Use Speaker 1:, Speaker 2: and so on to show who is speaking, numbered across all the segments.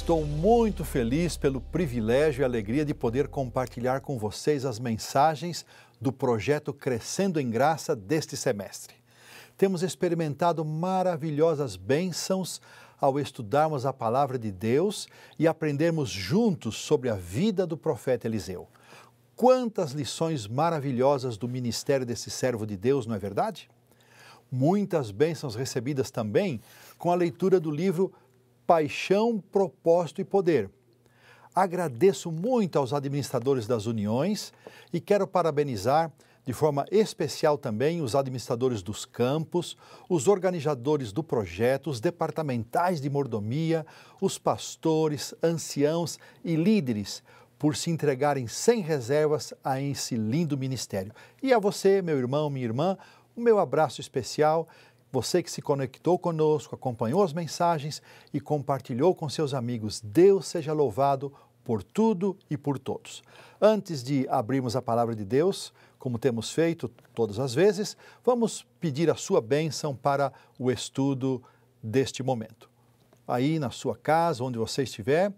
Speaker 1: Estou muito feliz pelo privilégio e alegria de poder compartilhar com vocês as mensagens do projeto Crescendo em Graça deste semestre. Temos experimentado maravilhosas bênçãos ao estudarmos a palavra de Deus e aprendermos juntos sobre a vida do profeta Eliseu. Quantas lições maravilhosas do ministério desse servo de Deus, não é verdade? Muitas bênçãos recebidas também com a leitura do livro Paixão, Propósito e Poder. Agradeço muito aos administradores das uniões e quero parabenizar de forma especial também os administradores dos campos, os organizadores do projeto, os departamentais de mordomia, os pastores, anciãos e líderes por se entregarem sem reservas a esse lindo ministério. E a você, meu irmão, minha irmã, o meu abraço especial. Você que se conectou conosco, acompanhou as mensagens e compartilhou com seus amigos. Deus seja louvado por tudo e por todos. Antes de abrirmos a palavra de Deus, como temos feito todas as vezes, vamos pedir a sua bênção para o estudo deste momento. Aí na sua casa, onde você estiver,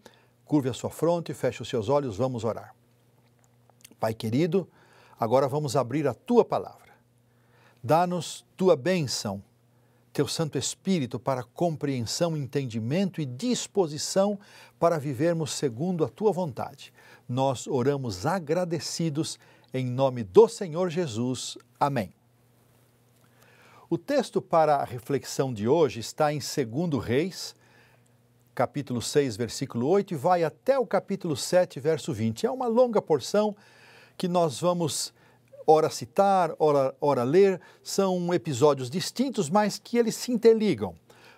Speaker 1: curve a sua fronte, feche os seus olhos, vamos orar. Pai querido, agora vamos abrir a tua palavra. Dá-nos tua bênção, teu Santo Espírito para compreensão, entendimento e disposição para vivermos segundo a tua vontade. Nós oramos agradecidos em nome do Senhor Jesus. Amém. O texto para a reflexão de hoje está em 2 Reis, capítulo 6, versículo 8, e vai até o capítulo 7, verso 20. É uma longa porção que nós vamos ora citar, ora ler, são episódios distintos, mas que eles se interligam.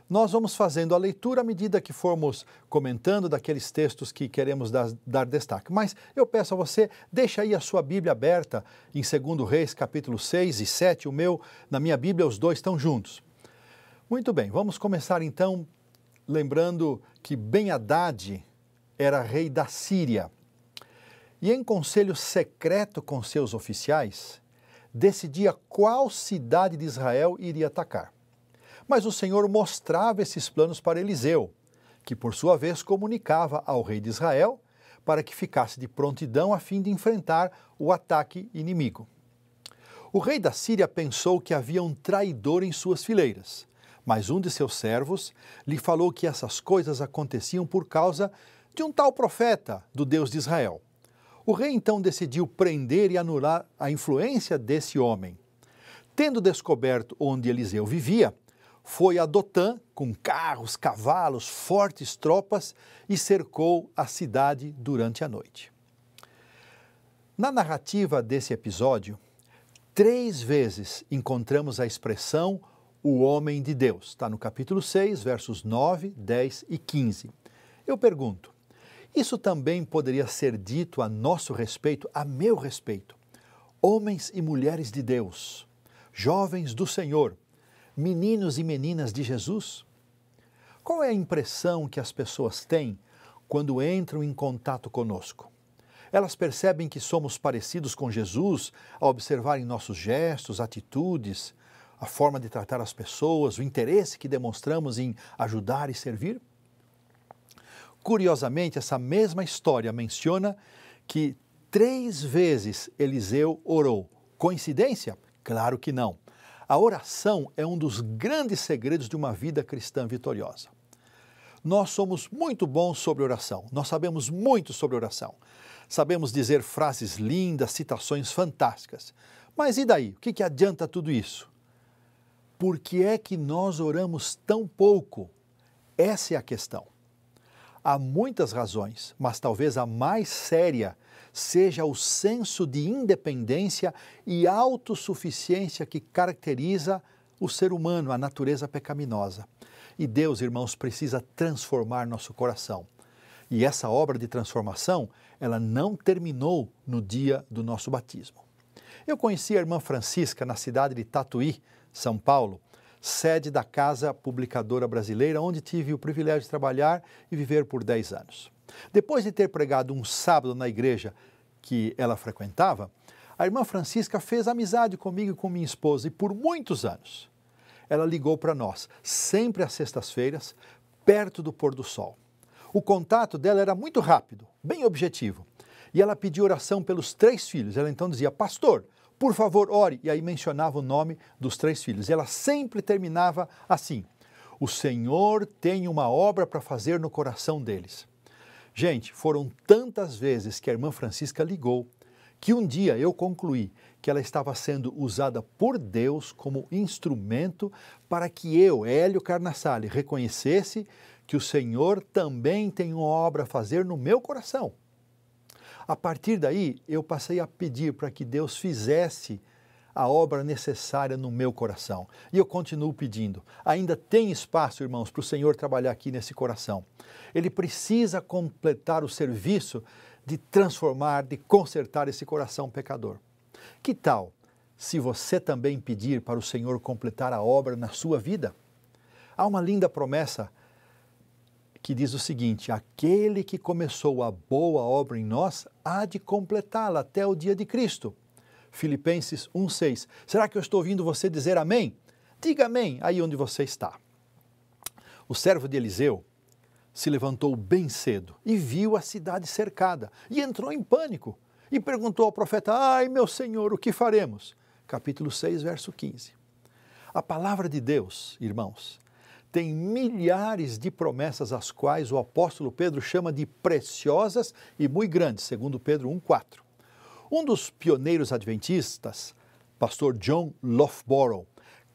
Speaker 1: Nós vamos fazendo a leitura à medida que formos comentando daqueles textos que queremos dar destaque. Mas eu peço a você, deixa aí a sua Bíblia aberta em 2 Reis, capítulo 6 e 7, na minha Bíblia os dois estão juntos. Muito bem, vamos começar então lembrando que Ben-Hadad era rei da Síria. E em conselho secreto com seus oficiais, decidia qual cidade de Israel iria atacar. Mas o Senhor mostrava esses planos para Eliseu, que por sua vez comunicava ao rei de Israel para que ficasse de prontidão a fim de enfrentar o ataque inimigo. O rei da Síria pensou que havia um traidor em suas fileiras, mas um de seus servos lhe falou que essas coisas aconteciam por causa de um tal profeta do Deus de Israel. O rei então decidiu prender e anular a influência desse homem. Tendo descoberto onde Eliseu vivia, foi a Dotã com carros, cavalos, fortes tropas e cercou a cidade durante a noite. Na narrativa desse episódio, 3 vezes encontramos a expressão o homem de Deus. Está no capítulo 6, versos 9, 10 e 15. Eu pergunto, isso também poderia ser dito a nosso respeito, a meu respeito. Homens e mulheres de Deus, jovens do Senhor, meninos e meninas de Jesus? Qual é a impressão que as pessoas têm quando entram em contato conosco? Elas percebem que somos parecidos com Jesus ao observarem nossos gestos, atitudes, a forma de tratar as pessoas, o interesse que demonstramos em ajudar e servir? Curiosamente, essa mesma história menciona que 3 vezes Eliseu orou. Coincidência? Claro que não. A oração é um dos grandes segredos de uma vida cristã vitoriosa. Nós somos muito bons sobre oração, nós sabemos muito sobre oração. Sabemos dizer frases lindas, citações fantásticas. Mas e daí? O que adianta tudo isso? Por que é que nós oramos tão pouco? Essa é a questão. Há muitas razões, mas talvez a mais séria seja o senso de independência e autossuficiência que caracteriza o ser humano, a natureza pecaminosa. E Deus, irmãos, precisa transformar nosso coração. E essa obra de transformação, ela não terminou no dia do nosso batismo. Eu conheci a irmã Francisca na cidade de Tatuí, São Paulo, sede da Casa Publicadora Brasileira, onde tive o privilégio de trabalhar e viver por 10 anos. Depois de ter pregado um sábado na igreja que ela frequentava, a irmã Francisca fez amizade comigo e com minha esposa e por muitos anos ela ligou para nós, sempre às sextas-feiras, perto do pôr do sol. O contato dela era muito rápido, bem objetivo. E ela pediu oração pelos 3 filhos. Ela então dizia, pastor, por favor, ore. E aí mencionava o nome dos 3 filhos. E ela sempre terminava assim, o Senhor tem uma obra para fazer no coração deles. Gente, foram tantas vezes que a irmã Francisca ligou, que um dia eu concluí que ela estava sendo usada por Deus como instrumento para que eu, Hélio Carnassale, reconhecesse que o Senhor também tem uma obra a fazer no meu coração. A partir daí, eu passei a pedir para que Deus fizesse a obra necessária no meu coração. E eu continuo pedindo. Ainda tem espaço, irmãos, para o Senhor trabalhar aqui nesse coração. Ele precisa completar o serviço de transformar, de consertar esse coração pecador. Que tal se você também pedir para o Senhor completar a obra na sua vida? Há uma linda promessa que diz o seguinte, aquele que começou a boa obra em nós, há de completá-la até o dia de Cristo. Filipenses 1,6. Será que eu estou ouvindo você dizer amém? Diga amém aí onde você está. O servo de Eliseu se levantou bem cedo e viu a cidade cercada e entrou em pânico e perguntou ao profeta, ai meu Senhor, o que faremos? Capítulo 6, verso 15. A palavra de Deus, irmãos, tem milhares de promessas as quais o apóstolo Pedro chama de preciosas e muito grandes, segundo Pedro 1,4. Um dos pioneiros adventistas, pastor John Loughborough,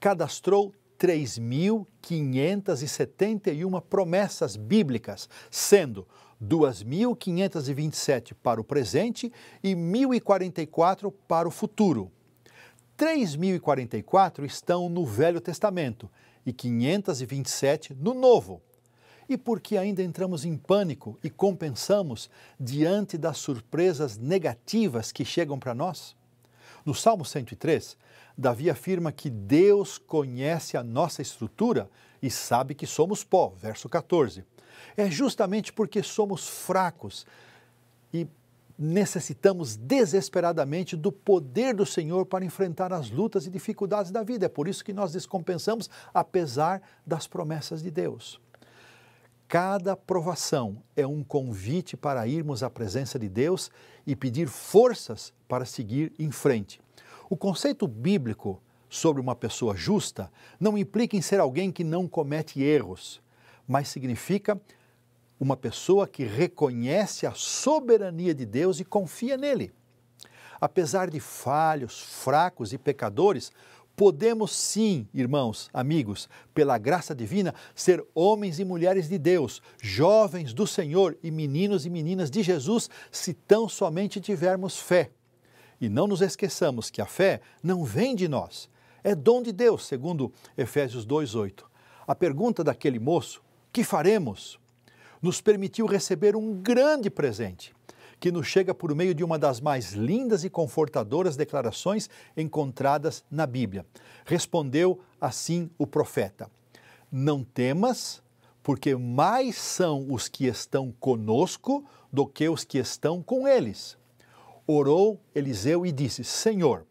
Speaker 1: cadastrou 3.571 promessas bíblicas, sendo 2.527 para o presente e 1.044 para o futuro. 3.044 estão no Velho Testamento e 527 no Novo. E por que ainda entramos em pânico e compensamos diante das surpresas negativas que chegam para nós? No Salmo 103, Davi afirma que Deus conhece a nossa estrutura e sabe que somos pó, verso 14. É justamente porque somos fracos e necessitamos desesperadamente do poder do Senhor para enfrentar as lutas e dificuldades da vida. É por isso que nós descompensamos, apesar das promessas de Deus. Cada provação é um convite para irmos à presença de Deus e pedir forças para seguir em frente. O conceito bíblico sobre uma pessoa justa não implica em ser alguém que não comete erros, mas significa uma pessoa que reconhece a soberania de Deus e confia nele. Apesar de falhos, fracos e pecadores, podemos sim, irmãos, amigos, pela graça divina, ser homens e mulheres de Deus, jovens do Senhor e meninos e meninas de Jesus, se tão somente tivermos fé. E não nos esqueçamos que a fé não vem de nós, é dom de Deus, segundo Efésios 2,8. A pergunta daquele moço, que faremos? Nos permitiu receber um grande presente, que nos chega por meio de uma das mais lindas e confortadoras declarações encontradas na Bíblia. Respondeu assim o profeta, não temas, porque mais são os que estão conosco do que os que estão com eles. Orou Eliseu e disse, Senhor,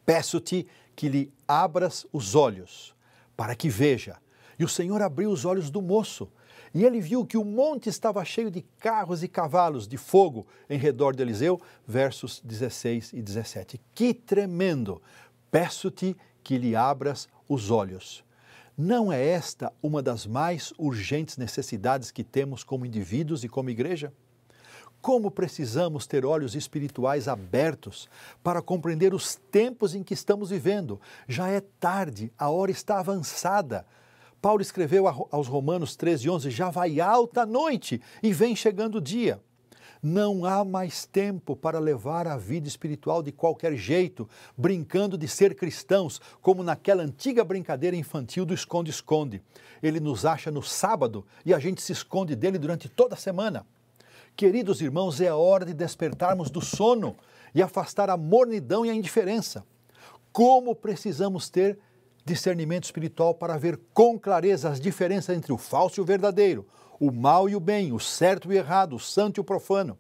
Speaker 1: peço-te que lhe abras os olhos, para que veja. E o Senhor abriu os olhos do moço, e ele viu que o monte estava cheio de carros e cavalos de fogo em redor de Eliseu, versos 16 e 17. Que tremendo! Peço-te que lhe abras os olhos. Não é esta uma das mais urgentes necessidades que temos como indivíduos e como igreja? Como precisamos ter olhos espirituais abertos para compreender os tempos em que estamos vivendo? Já é tarde, a hora está avançada. Paulo escreveu aos Romanos 13:11, já vai alta a noite e vem chegando o dia. Não há mais tempo para levar a vida espiritual de qualquer jeito, brincando de ser cristãos, como naquela antiga brincadeira infantil do esconde-esconde. Ele nos acha no sábado e a gente se esconde dele durante toda a semana. Queridos irmãos, é a hora de despertarmos do sono e afastar a mornidão e a indiferença. Como precisamos ter discernimento espiritual para ver com clareza as diferenças entre o falso e o verdadeiro, o mal e o bem, o certo e o errado, o santo e o profano.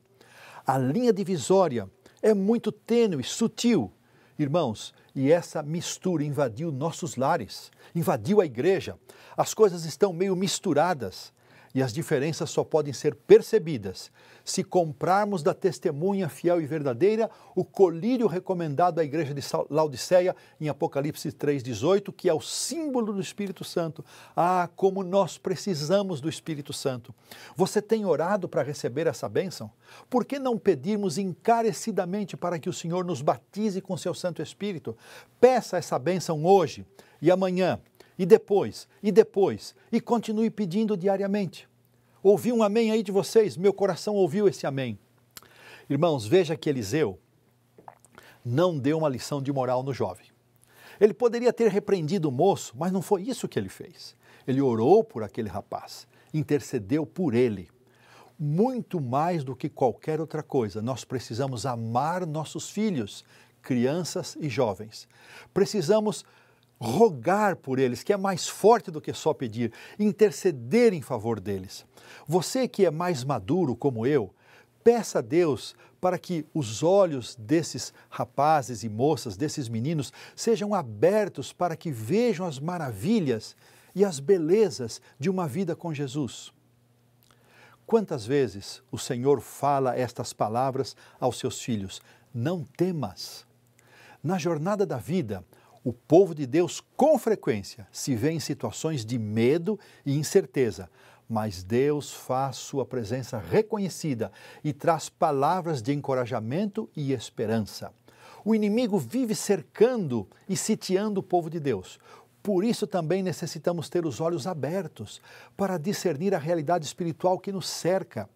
Speaker 1: A linha divisória é muito tênue, sutil, irmãos, e essa mistura invadiu nossos lares, invadiu a igreja. As coisas estão meio misturadas E as diferenças só podem ser percebidas se comprarmos da testemunha fiel e verdadeira o colírio recomendado à igreja de Laodiceia em Apocalipse 3,18, que é o símbolo do Espírito Santo. Ah, como nós precisamos do Espírito Santo! Você tem orado para receber essa bênção? Por que não pedirmos encarecidamente para que o Senhor nos batize com seu Santo Espírito? Peça essa bênção hoje e amanhã. E depois, e continue pedindo diariamente. Ouvi um amém aí de vocês, meu coração ouviu esse amém. Irmãos, veja que Eliseu não deu uma lição de moral no jovem. Ele poderia ter repreendido o moço, mas não foi isso que ele fez. Ele orou por aquele rapaz, intercedeu por ele. Muito mais do que qualquer outra coisa, nós precisamos amar nossos filhos, crianças e jovens. Precisamos rogar por eles, que é mais forte do que só pedir, interceder em favor deles. Você que é mais maduro como eu, peça a Deus para que os olhos desses rapazes e moças, desses meninos, sejam abertos para que vejam as maravilhas e as belezas de uma vida com Jesus. Quantas vezes o Senhor fala estas palavras aos seus filhos? Não temas. Na jornada da vida, o povo de Deus, com frequência, se vê em situações de medo e incerteza, mas Deus faz sua presença reconhecida e traz palavras de encorajamento e esperança. O inimigo vive cercando e sitiando o povo de Deus. Por isso também necessitamos ter os olhos abertos para discernir a realidade espiritual que nos cerca.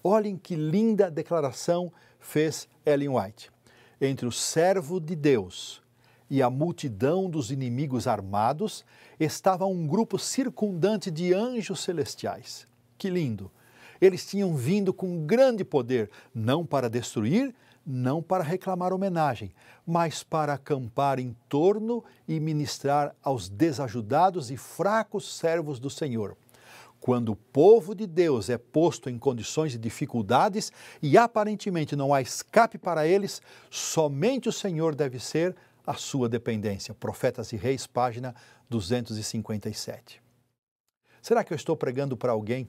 Speaker 1: Olhem que linda declaração fez Ellen White. Entre o servo de Deus e a multidão dos inimigos armados, estava um grupo circundante de anjos celestiais. Que lindo! Eles tinham vindo com grande poder, não para destruir, não para reclamar homenagem, mas para acampar em torno e ministrar aos desajudados e fracos servos do Senhor. Quando o povo de Deus é posto em condições de dificuldades e aparentemente não há escape para eles, somente o Senhor deve ser a sua dependência. Profetas e Reis, página 257. Será que eu estou pregando para alguém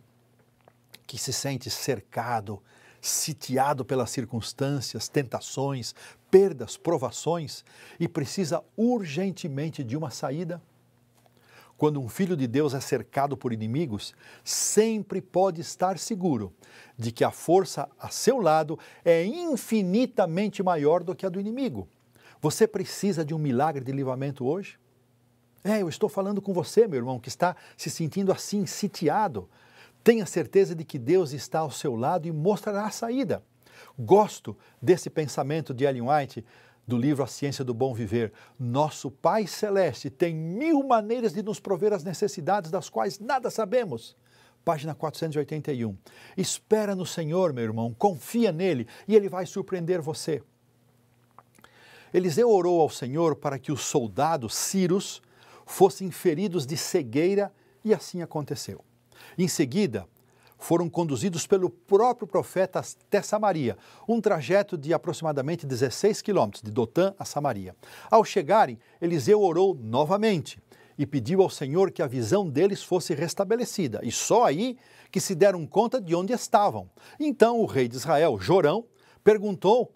Speaker 1: que se sente cercado, sitiado pelas circunstâncias, tentações, perdas, provações e precisa urgentemente de uma saída? Quando um filho de Deus é cercado por inimigos, sempre pode estar seguro de que a força a seu lado é infinitamente maior do que a do inimigo. Você precisa de um milagre de livramento hoje? Eu estou falando com você, meu irmão, que está se sentindo assim, sitiado. Tenha certeza de que Deus está ao seu lado e mostrará a saída. Gosto desse pensamento de Ellen White, do livro A Ciência do Bom Viver. Nosso Pai Celeste tem 1000 maneiras de nos prover as necessidades das quais nada sabemos. Página 481. Espera no Senhor, meu irmão, confia nele e ele vai surpreender você. Eliseu orou ao Senhor para que os soldados sírios fossem feridos de cegueira e assim aconteceu. Em seguida, foram conduzidos pelo próprio profeta até Samaria, um trajeto de aproximadamente 16 quilômetros, de Dotã a Samaria. Ao chegarem, Eliseu orou novamente e pediu ao Senhor que a visão deles fosse restabelecida, e só aí que se deram conta de onde estavam. Então o rei de Israel, Jorão, perguntou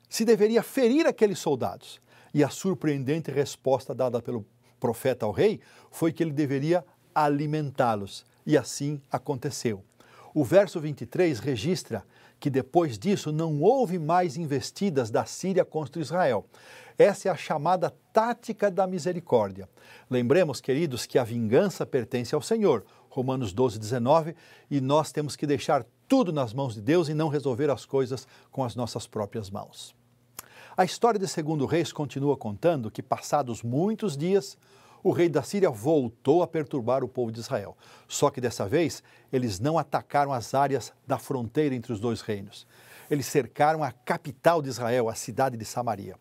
Speaker 1: se deveria ferir aqueles soldados. E a surpreendente resposta dada pelo profeta ao rei foi que ele deveria alimentá-los. E assim aconteceu. O verso 23 registra que depois disso não houve mais investidas da Síria contra Israel. Essa é a chamada tática da misericórdia. Lembremos, queridos, que a vingança pertence ao Senhor. Romanos 12, 19, e nós temos que deixar tudo nas mãos de Deus e não resolver as coisas com as nossas próprias mãos. A história de 2 Reis continua contando que, passados muitos dias, o rei da Síria voltou a perturbar o povo de Israel. Só que dessa vez, eles não atacaram as áreas da fronteira entre os dois reinos. Eles cercaram a capital de Israel, a cidade de Samaria.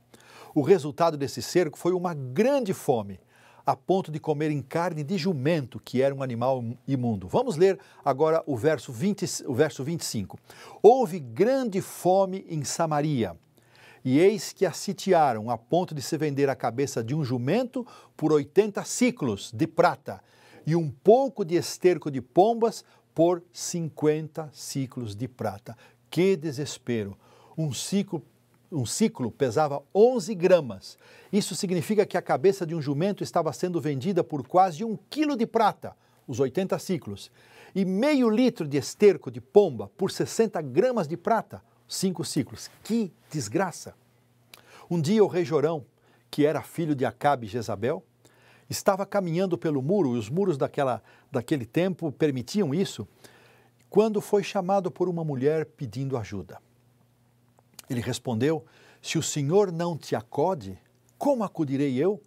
Speaker 1: O resultado desse cerco foi uma grande fome, a ponto de comerem carne de jumento, que era um animal imundo. Vamos ler agora o verso 25. Houve grande fome em Samaria, e eis que a sitiaram a ponto de se vender a cabeça de um jumento por 80 siclos de prata, e um pouco de esterco de pombas por 50 ciclos de prata. Que desespero! Um ciclo pesava 11 gramas. Isso significa que a cabeça de um jumento estava sendo vendida por quase 1 quilo de prata, os 80 ciclos, e meio litro de esterco de pomba por 60 gramas de prata, 5 ciclos. Que desgraça! Um dia o rei Jorão, que era filho de Acabe e Jezabel, estava caminhando pelo muro, e os muros daquele tempo permitiam isso, quando foi chamado por uma mulher pedindo ajuda. Ele respondeu: se o Senhor não te acode, como acudirei eu?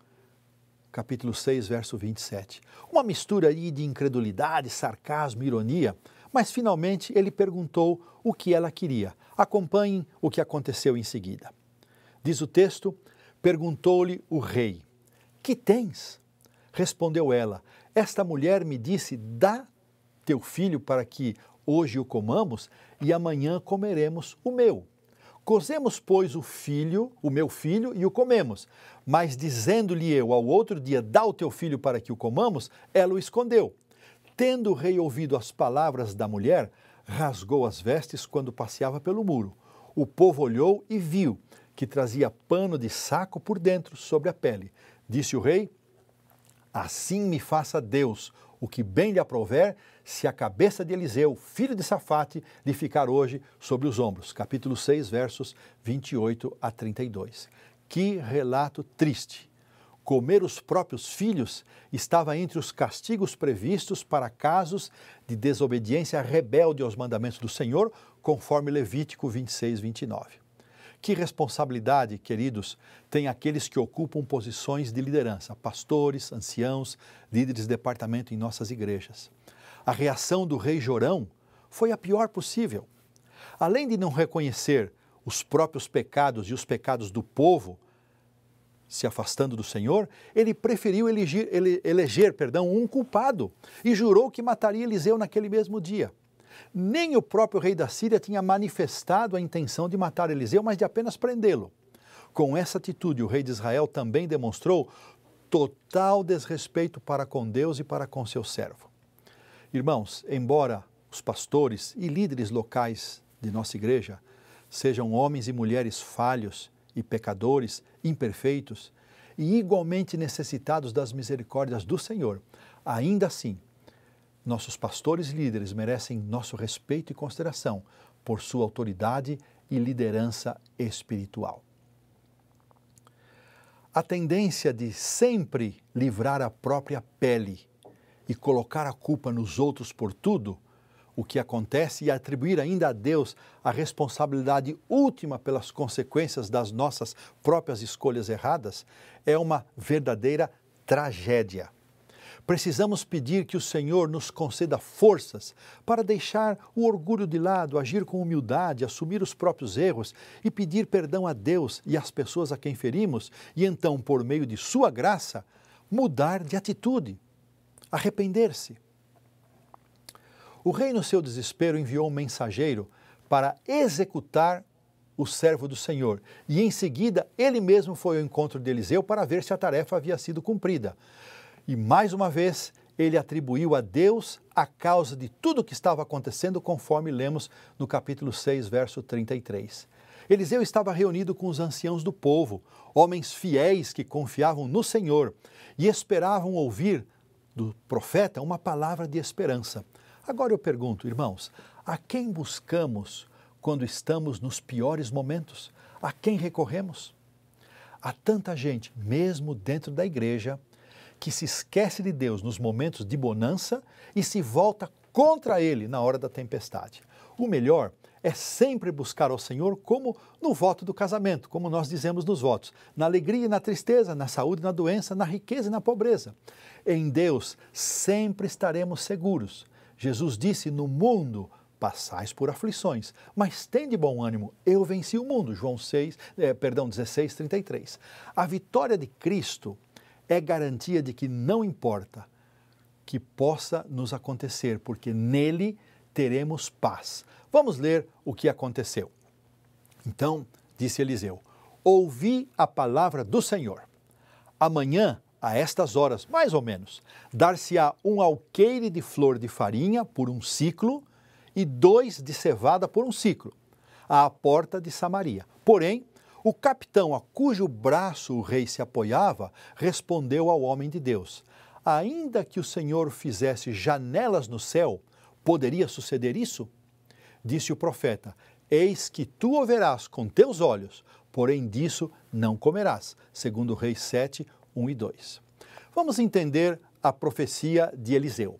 Speaker 1: Capítulo 6, verso 27. Uma mistura aí de incredulidade, sarcasmo, ironia, mas finalmente ele perguntou o que ela queria. Acompanhem o que aconteceu em seguida. Diz o texto: perguntou-lhe o rei: que tens? Respondeu ela: esta mulher me disse, dá teu filho para que hoje o comamos e amanhã comeremos o meu. Cozemos, pois, o meu filho, e o comemos. Mas dizendo-lhe eu ao outro dia, dá o teu filho para que o comamos, ela o escondeu. Tendo o rei ouvido as palavras da mulher, rasgou as vestes quando passeava pelo muro. O povo olhou e viu que trazia pano de saco por dentro, sobre a pele. Disse o rei: assim me faça Deus o que bem lhe aprouver, se a cabeça de Eliseu, filho de Safate, lhe ficar hoje sobre os ombros. Capítulo 6, versos 28 a 32. Que relato triste! Comer os próprios filhos estava entre os castigos previstos para casos de desobediência rebelde aos mandamentos do Senhor, conforme Levítico 26, 29. Que responsabilidade, queridos, têm aqueles que ocupam posições de liderança, pastores, anciãos, líderes de departamento em nossas igrejas. A reação do rei Jorão foi a pior possível. Além de não reconhecer os próprios pecados e os pecados do povo, se afastando do Senhor, ele preferiu eleger um culpado e jurou que mataria Eliseu naquele mesmo dia. Nem o próprio rei da Síria tinha manifestado a intenção de matar Eliseu, mas de apenas prendê-lo. Com essa atitude, o rei de Israel também demonstrou total desrespeito para com Deus e para com seu servo. Irmãos, embora os pastores e líderes locais de nossa igreja sejam homens e mulheres falhos e pecadores, imperfeitos e igualmente necessitados das misericórdias do Senhor, ainda assim, nossos pastores e líderes merecem nosso respeito e consideração por sua autoridade e liderança espiritual. A tendência de sempre livrar a própria pele e colocar a culpa nos outros por tudo o que acontece e atribuir ainda a Deus a responsabilidade última pelas consequências das nossas próprias escolhas erradas é uma verdadeira tragédia. Precisamos pedir que o Senhor nos conceda forças para deixar o orgulho de lado, agir com humildade, assumir os próprios erros e pedir perdão a Deus e às pessoas a quem ferimos e então, por meio de sua graça, mudar de atitude, arrepender-se. O rei, no seu desespero, enviou um mensageiro para executar o servo do Senhor e, em seguida, ele mesmo foi ao encontro de Eliseu para ver se a tarefa havia sido cumprida. E, mais uma vez, ele atribuiu a Deus a causa de tudo o que estava acontecendo, conforme lemos no capítulo 6, verso 33. Eliseu estava reunido com os anciãos do povo, homens fiéis que confiavam no Senhor e esperavam ouvir do profeta uma palavra de esperança. Agora eu pergunto, irmãos, a quem buscamos quando estamos nos piores momentos? A quem recorremos? Há tanta gente, mesmo dentro da igreja, que se esquece de Deus nos momentos de bonança e se volta contra Ele na hora da tempestade. O melhor é sempre buscar ao Senhor como no voto do casamento, como nós dizemos nos votos, na alegria e na tristeza, na saúde e na doença, na riqueza e na pobreza. Em Deus sempre estaremos seguros. Jesus disse, no mundo passais por aflições, mas tende bom ânimo, eu venci o mundo. João 16, 33. A vitória de Cristo é garantia de que não importa que possa nos acontecer, porque nele teremos paz. Vamos ler o que aconteceu. Então, disse Eliseu, ouvi a palavra do Senhor. Amanhã a estas horas, mais ou menos, dar-se-á um alqueire de flor de farinha por um ciclo e 2 de cevada por um ciclo, à porta de Samaria. Porém, o capitão a cujo braço o rei se apoiava respondeu ao homem de Deus: ainda que o Senhor fizesse janelas no céu, poderia suceder isso? Disse o profeta: eis que tu o verás com teus olhos, porém disso não comerás. Segundo Reis 7, 1 e 2. Vamos entender a profecia de Eliseu.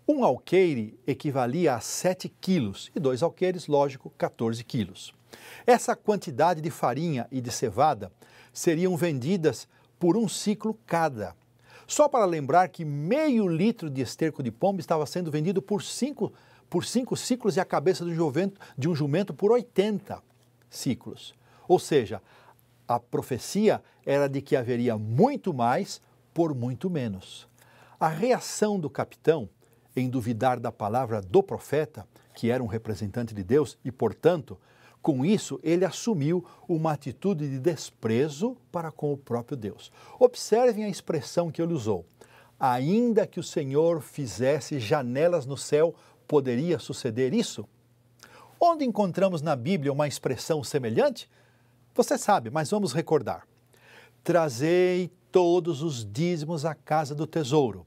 Speaker 1: Um alqueire equivalia a 7 quilos e 2 alqueires, lógico, 14 quilos. Essa quantidade de farinha e de cevada seriam vendidas por um ciclo cada. Só para lembrar que meio litro de esterco de pombo estava sendo vendido por 5 ciclos e a cabeça de um jumento por 80 ciclos. Ou seja, a profecia era de que haveria muito mais por muito menos. A reação do capitão em duvidar da palavra do profeta, que era um representante de Deus, e, portanto, com isso, ele assumiu uma atitude de desprezo para com o próprio Deus. Observem a expressão que ele usou. Ainda que o Senhor fizesse janelas no céu, poderia suceder isso? Onde encontramos na Bíblia uma expressão semelhante? Você sabe, mas vamos recordar. Trazei todos os dízimos à casa do tesouro,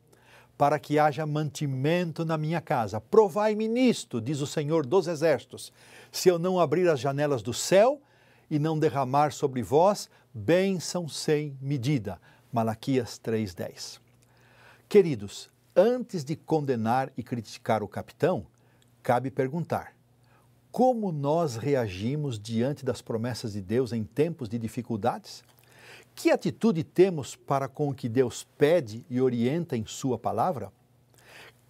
Speaker 1: para que haja mantimento na minha casa. Provai-me nisto, diz o Senhor dos Exércitos, se eu não abrir as janelas do céu e não derramar sobre vós bênção sem medida. Malaquias 3:10. Queridos, antes de condenar e criticar o capitão, cabe perguntar: como nós reagimos diante das promessas de Deus em tempos de dificuldades? Que atitude temos para com o que Deus pede e orienta em sua palavra?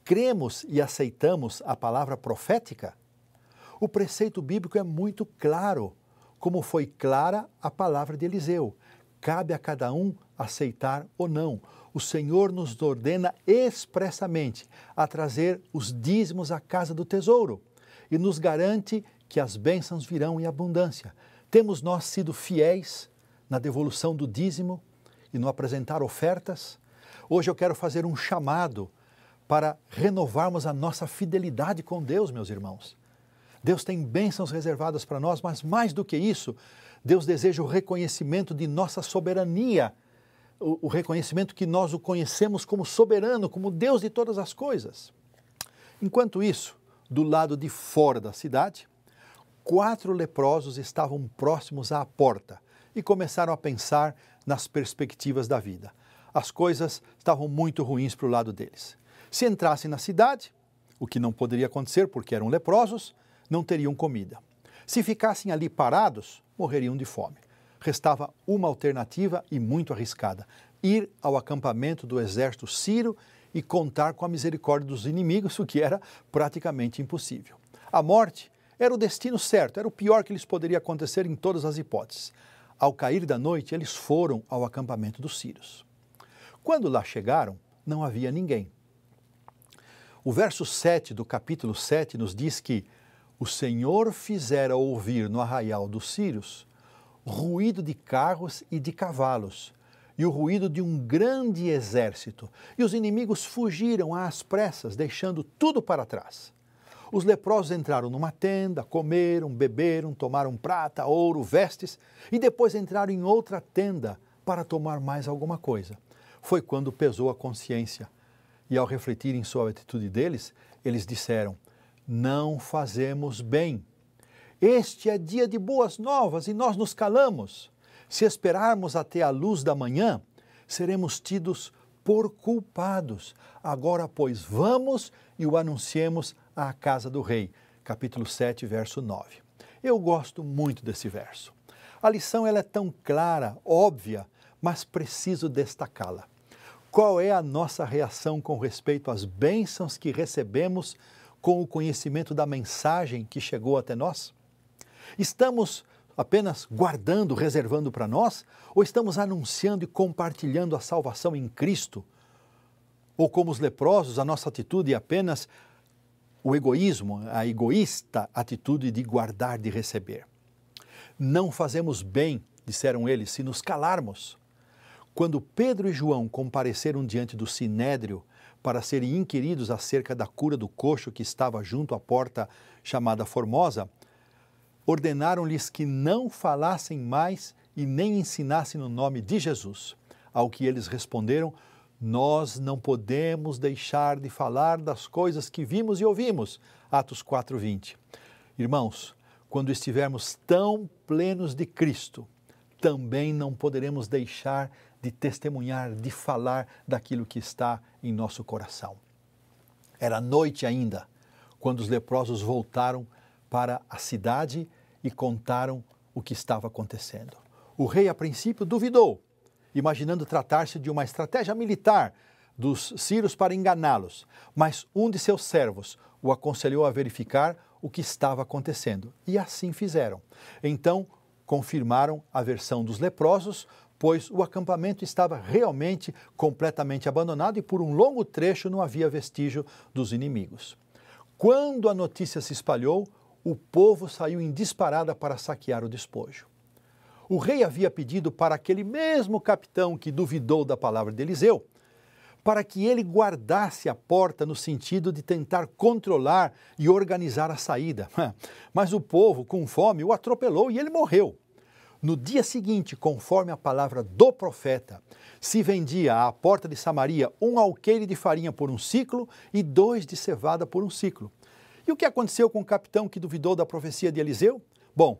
Speaker 1: Cremos e aceitamos a palavra profética? O preceito bíblico é muito claro, como foi clara a palavra de Eliseu. Cabe a cada um aceitar ou não. O Senhor nos ordena expressamente a trazer os dízimos à casa do tesouro e nos garante que as bênçãos virão em abundância. Temos nós sido fiéis na devolução do dízimo e no apresentar ofertas? Hoje eu quero fazer um chamado para renovarmos a nossa fidelidade com Deus, meus irmãos. Deus tem bênçãos reservadas para nós, mas mais do que isso, Deus deseja o reconhecimento de nossa soberania, o reconhecimento que nós o conhecemos como soberano, como Deus de todas as coisas. Enquanto isso, do lado de fora da cidade, 4 leprosos estavam próximos à porta e começaram a pensar nas perspectivas da vida. As coisas estavam muito ruins para o lado deles. Se entrassem na cidade, o que não poderia acontecer porque eram leprosos, não teriam comida. Se ficassem ali parados, morreriam de fome. Restava uma alternativa e muito arriscada: ir ao acampamento do exército sírio e contar com a misericórdia dos inimigos, o que era praticamente impossível. A morte era o destino certo, era o pior que lhes poderia acontecer em todas as hipóteses. Ao cair da noite, eles foram ao acampamento dos sírios. Quando lá chegaram, não havia ninguém. O verso 7 do capítulo 7 nos diz que o Senhor fizera ouvir no arraial dos sírios ruído de carros e de cavalos, e o ruído de um grande exército, e os inimigos fugiram às pressas, deixando tudo para trás. Os leprosos entraram numa tenda, comeram, beberam, tomaram prata, ouro, vestes, e depois entraram em outra tenda para tomar mais alguma coisa. Foi quando pesou a consciência, e ao refletirem sobre a atitude deles, eles disseram: não fazemos bem. Este é dia de boas novas e nós nos calamos. Se esperarmos até a luz da manhã, seremos tidos por culpados. Agora, pois, vamos e o anunciemos à casa do rei. Capítulo 7, verso 9. Eu gosto muito desse verso. A lição ela é tão clara, óbvia, mas preciso destacá-la. Qual é a nossa reação com respeito às bênçãos que recebemos com o conhecimento da mensagem que chegou até nós? Estamos apenas guardando, reservando para nós? Ou estamos anunciando e compartilhando a salvação em Cristo? Ou como os leprosos, a nossa atitude é apenas o egoísmo, a egoísta atitude de guardar, de receber? Não fazemos bem, disseram eles, se nos calarmos. Quando Pedro e João compareceram diante do Sinédrio para serem inquiridos acerca da cura do coxo que estava junto à porta chamada Formosa, ordenaram-lhes que não falassem mais e nem ensinassem no nome de Jesus. Ao que eles responderam: nós não podemos deixar de falar das coisas que vimos e ouvimos. Atos 4:20. Irmãos, quando estivermos tão plenos de Cristo, também não poderemos deixar de testemunhar, de falar daquilo que está em nosso coração. Era noite ainda, quando os leprosos voltaram para a cidade e contaram o que estava acontecendo. O rei, a princípio, duvidou, imaginando tratar-se de uma estratégia militar dos sírios para enganá-los, mas um de seus servos o aconselhou a verificar o que estava acontecendo, e assim fizeram. Então, confirmaram a versão dos leprosos, pois o acampamento estava realmente completamente abandonado e por um longo trecho não havia vestígio dos inimigos. Quando a notícia se espalhou, o povo saiu em disparada para saquear o despojo. O rei havia pedido para aquele mesmo capitão que duvidou da palavra de Eliseu, para que ele guardasse a porta no sentido de tentar controlar e organizar a saída. Mas o povo, com fome, o atropelou e ele morreu. No dia seguinte, conforme a palavra do profeta, se vendia à porta de Samaria 1 alqueire de farinha por um ciclo e 2 de cevada por um ciclo. E o que aconteceu com o capitão que duvidou da profecia de Eliseu? Bom,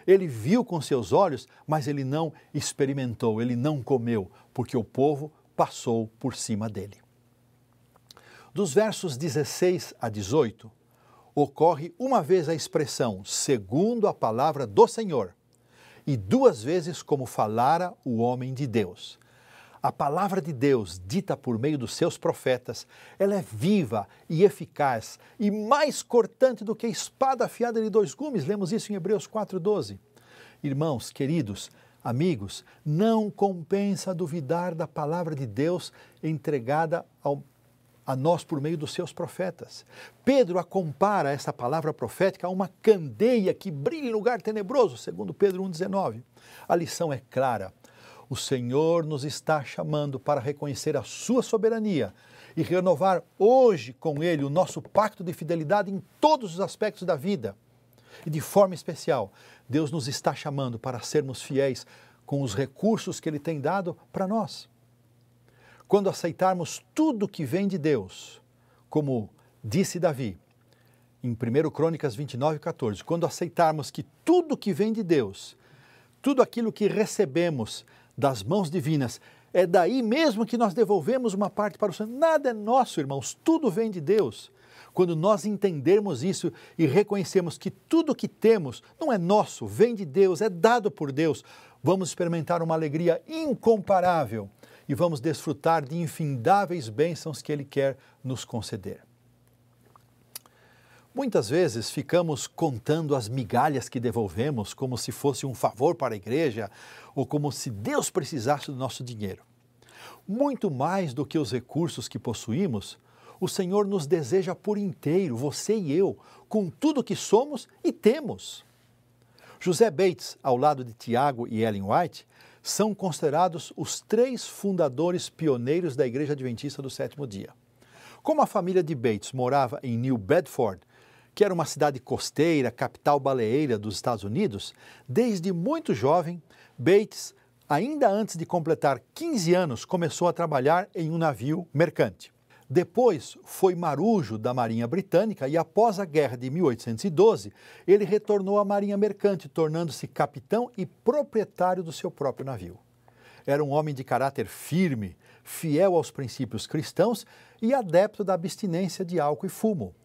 Speaker 1: ele viu com seus olhos, mas ele não experimentou, ele não comeu, porque o povo passou por cima dele. Dos versos 16 a 18, ocorre uma vez a expressão segundo a palavra do Senhor e 2 vezes como falara o homem de Deus. A palavra de Deus, dita por meio dos seus profetas, ela é viva e eficaz e mais cortante do que a espada afiada de 2 gumes. Lemos isso em Hebreus 4:12. Irmãos, queridos, amigos, não compensa duvidar da palavra de Deus entregada a nós por meio dos seus profetas. Pedro a compara essa palavra profética a uma candeia que brilha em lugar tenebroso, segundo Pedro 1,19. A lição é clara. O Senhor nos está chamando para reconhecer a sua soberania e renovar hoje com Ele o nosso pacto de fidelidade em todos os aspectos da vida. E de forma especial, Deus nos está chamando para sermos fiéis com os recursos que Ele tem dado para nós. Quando aceitarmos tudo que vem de Deus, como disse Davi, em 1 Crônicas 29:14, quando aceitarmos que tudo que vem de Deus, tudo aquilo que recebemos das mãos divinas, é daí mesmo que nós devolvemos uma parte para o Senhor. Nada é nosso, irmãos, tudo vem de Deus. Quando nós entendermos isso e reconhecemos que tudo que temos não é nosso, vem de Deus, é dado por Deus, vamos experimentar uma alegria incomparável e vamos desfrutar de infindáveis bênçãos que Ele quer nos conceder. Muitas vezes ficamos contando as migalhas que devolvemos como se fosse um favor para a igreja ou como se Deus precisasse do nosso dinheiro. Muito mais do que os recursos que possuímos, o Senhor nos deseja por inteiro, você e eu, com tudo que somos e temos. José Bates, ao lado de Tiago e Ellen White, são considerados os 3 fundadores pioneiros da Igreja Adventista do Sétimo Dia. Como a família de Bates morava em New Bedford, que era uma cidade costeira, capital baleeira dos Estados Unidos, desde muito jovem, Bates, ainda antes de completar 15 anos, começou a trabalhar em um navio mercante. Depois foi marujo da Marinha Britânica e após a guerra de 1812, ele retornou à Marinha Mercante, tornando-se capitão e proprietário do seu próprio navio. Era um homem de caráter firme, fiel aos princípios cristãos e adepto da abstinência de álcool e fumo.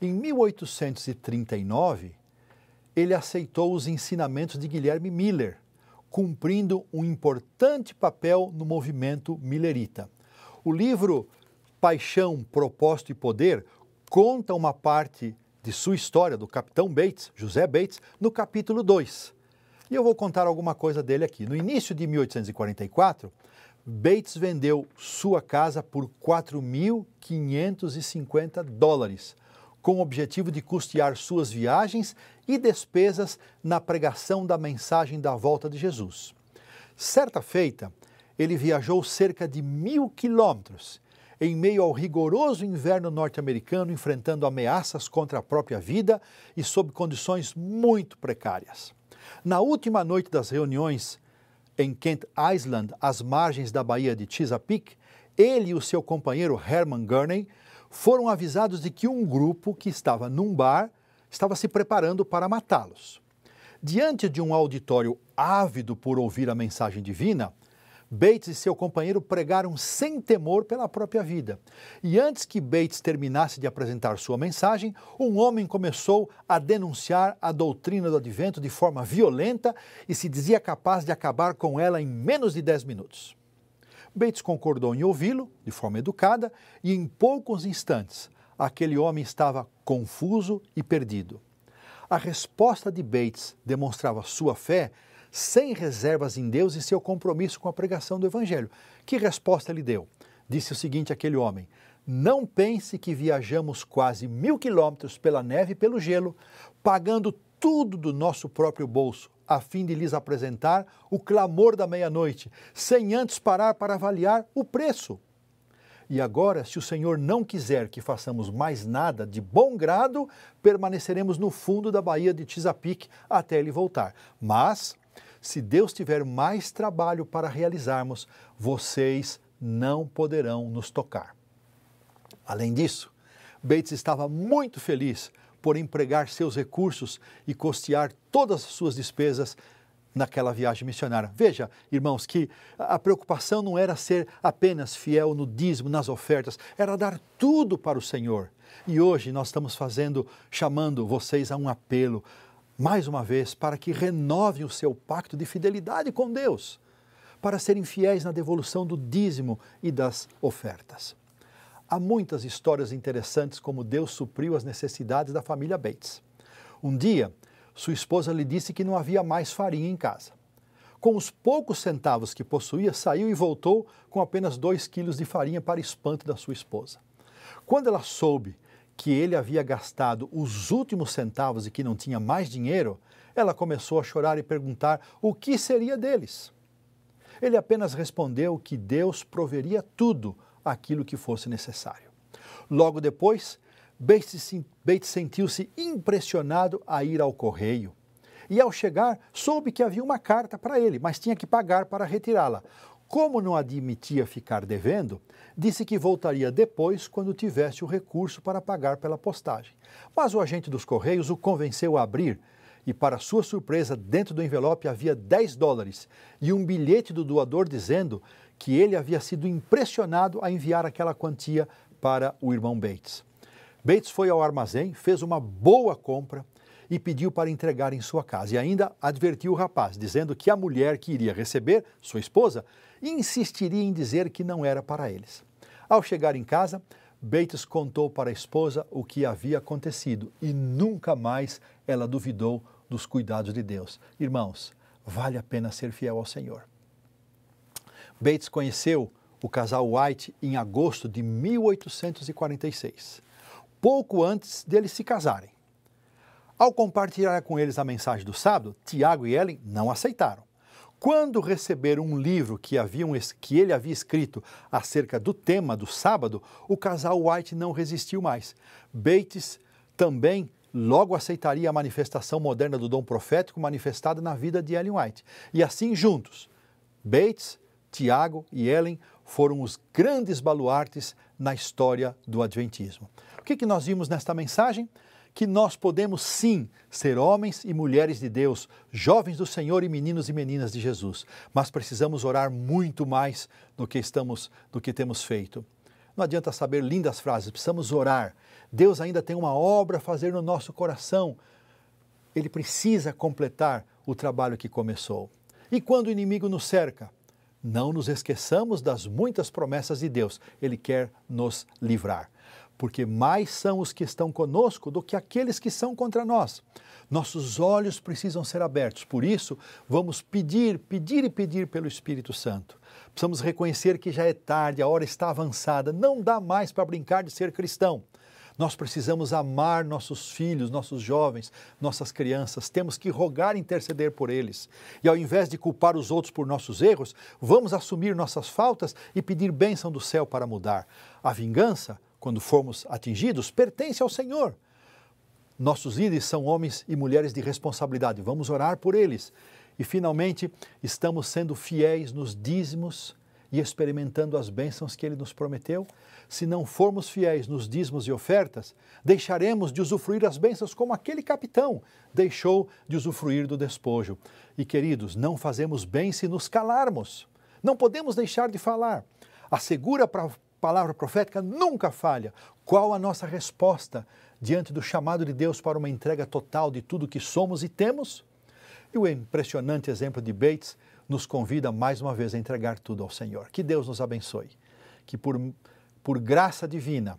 Speaker 1: Em 1839, ele aceitou os ensinamentos de Guilherme Miller, cumprindo um importante papel no movimento millerita. O livro Paixão, Propósito e Poder conta uma parte de sua história do capitão Bates, José Bates, no capítulo 2. E eu vou contar alguma coisa dele aqui. No início de 1844, Bates vendeu sua casa por $4.550, com o objetivo de custear suas viagens e despesas na pregação da mensagem da volta de Jesus. Certa feita, ele viajou cerca de 1.000 quilômetros em meio ao rigoroso inverno norte-americano, enfrentando ameaças contra a própria vida e sob condições muito precárias. Na última noite das reuniões em Kent Island, às margens da Baía de Chesapeake, ele e o seu companheiro Herman Gurney foram avisados de que um grupo que estava num bar estava se preparando para matá-los. Diante de um auditório ávido por ouvir a mensagem divina, Bates e seu companheiro pregaram sem temor pela própria vida. E antes que Bates terminasse de apresentar sua mensagem, um homem começou a denunciar a doutrina do advento de forma violenta e se dizia capaz de acabar com ela em menos de 10 minutos. Bates concordou em ouvi-lo, de forma educada, e em poucos instantes, aquele homem estava confuso e perdido. A resposta de Bates demonstrava sua fé sem reservas em Deus e seu compromisso com a pregação do Evangelho. Que resposta ele deu? Disse o seguinte àquele homem: não pense que viajamos quase 1.000 quilômetros pela neve e pelo gelo, pagando tudo do nosso próprio bolso, a fim de lhes apresentar o clamor da meia-noite, sem antes parar para avaliar o preço. E agora, se o Senhor não quiser que façamos mais nada de bom grado, permaneceremos no fundo da Baía de Chesapeake até ele voltar. Mas, se Deus tiver mais trabalho para realizarmos, vocês não poderão nos tocar. Além disso, Bates estava muito feliz por empregar seus recursos e custear todas as suas despesas naquela viagem missionária. Veja, irmãos, que a preocupação não era ser apenas fiel no dízimo, nas ofertas, era dar tudo para o Senhor. E hoje nós estamos chamando vocês a um apelo, mais uma vez, para que renovem o seu pacto de fidelidade com Deus, para serem fiéis na devolução do dízimo e das ofertas. Há muitas histórias interessantes como Deus supriu as necessidades da família Bates. Um dia, sua esposa lhe disse que não havia mais farinha em casa. Com os poucos centavos que possuía, saiu e voltou com apenas 2 quilos de farinha para espanto da sua esposa. Quando ela soube que ele havia gastado os últimos centavos e que não tinha mais dinheiro, ela começou a chorar e perguntar o que seria deles. Ele apenas respondeu que Deus proveria tudo aquilo que fosse necessário. Logo depois, Bates sentiu-se impressionado a ir ao correio. E ao chegar, soube que havia uma carta para ele, mas tinha que pagar para retirá-la. Como não admitia ficar devendo, disse que voltaria depois quando tivesse o recurso para pagar pela postagem. Mas o agente dos Correios o convenceu a abrir e, para sua surpresa, dentro do envelope havia $10 e um bilhete do doador dizendo que ele havia sido impressionado a enviar aquela quantia para o irmão Bates. Bates foi ao armazém, fez uma boa compra e pediu para entregar em sua casa. E ainda advertiu o rapaz, dizendo que a mulher que iria receber, sua esposa, insistiria em dizer que não era para eles. Ao chegar em casa, Bates contou para a esposa o que havia acontecido e nunca mais ela duvidou dos cuidados de Deus. Irmãos, vale a pena ser fiel ao Senhor. Bates conheceu o casal White em agosto de 1846, pouco antes deles se casarem. Ao compartilhar com eles a mensagem do sábado, Tiago e Ellen não aceitaram. Quando receberam um livro que ele havia escrito acerca do tema do sábado, o casal White não resistiu mais. Bates também logo aceitaria a manifestação moderna do dom profético manifestada na vida de Ellen White. E assim juntos, Bates, Tiago e Ellen foram os grandes baluartes na história do Adventismo. O que nós vimos nesta mensagem? Que nós podemos sim ser homens e mulheres de Deus, jovens do Senhor e meninos e meninas de Jesus, mas precisamos orar muito mais do que temos feito. Não adianta saber lindas frases, precisamos orar. Deus ainda tem uma obra a fazer no nosso coração. Ele precisa completar o trabalho que começou. E quando o inimigo nos cerca, não nos esqueçamos das muitas promessas de Deus. Ele quer nos livrar. Porque mais são os que estão conosco do que aqueles que são contra nós. Nossos olhos precisam ser abertos, por isso vamos pedir pelo Espírito Santo. Precisamos reconhecer que já é tarde, a hora está avançada, não dá mais para brincar de ser cristão. Nós precisamos amar nossos filhos, nossos jovens, nossas crianças. Temos que rogar e interceder por eles. E ao invés de culpar os outros por nossos erros, vamos assumir nossas faltas e pedir bênção do céu para mudar. A vingança, quando formos atingidos, pertence ao Senhor. Nossos líderes são homens e mulheres de responsabilidade. Vamos orar por eles. E, finalmente, estamos sendo fiéis nos dízimos e experimentando as bênçãos que Ele nos prometeu. Se não formos fiéis nos dízimos e ofertas, deixaremos de usufruir as bênçãos como aquele capitão deixou de usufruir do despojo. E, queridos, não fazemos bem se nos calarmos. Não podemos deixar de falar. A segura palavra profética nunca falha. Qual a nossa resposta diante do chamado de Deus para uma entrega total de tudo que somos e temos? E o impressionante exemplo de Bates nos convida mais uma vez a entregar tudo ao Senhor. Que Deus nos abençoe. Que por graça divina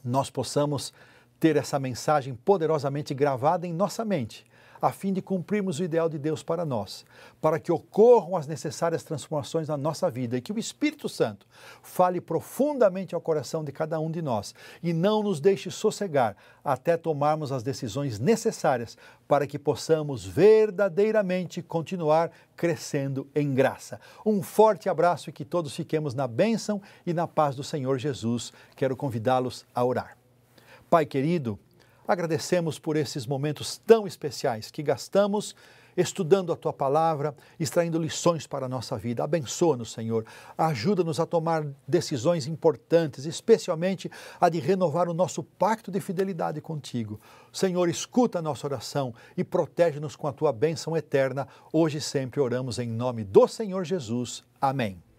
Speaker 1: nós possamos ter essa mensagem poderosamente gravada em nossa mente, a fim de cumprirmos o ideal de Deus para nós, para que ocorram as necessárias transformações na nossa vida e que o Espírito Santo fale profundamente ao coração de cada um de nós e não nos deixe sossegar até tomarmos as decisões necessárias para que possamos verdadeiramente continuar crescendo em graça. Um forte abraço e que todos fiquemos na bênção e na paz do Senhor Jesus. Quero convidá-los a orar. Pai querido, agradecemos por esses momentos tão especiais que gastamos estudando a Tua Palavra, extraindo lições para a nossa vida. Abençoa-nos, Senhor. Ajuda-nos a tomar decisões importantes, especialmente a de renovar o nosso pacto de fidelidade contigo. Senhor, escuta a nossa oração e protege-nos com a Tua bênção eterna. Hoje e sempre oramos em nome do Senhor Jesus. Amém.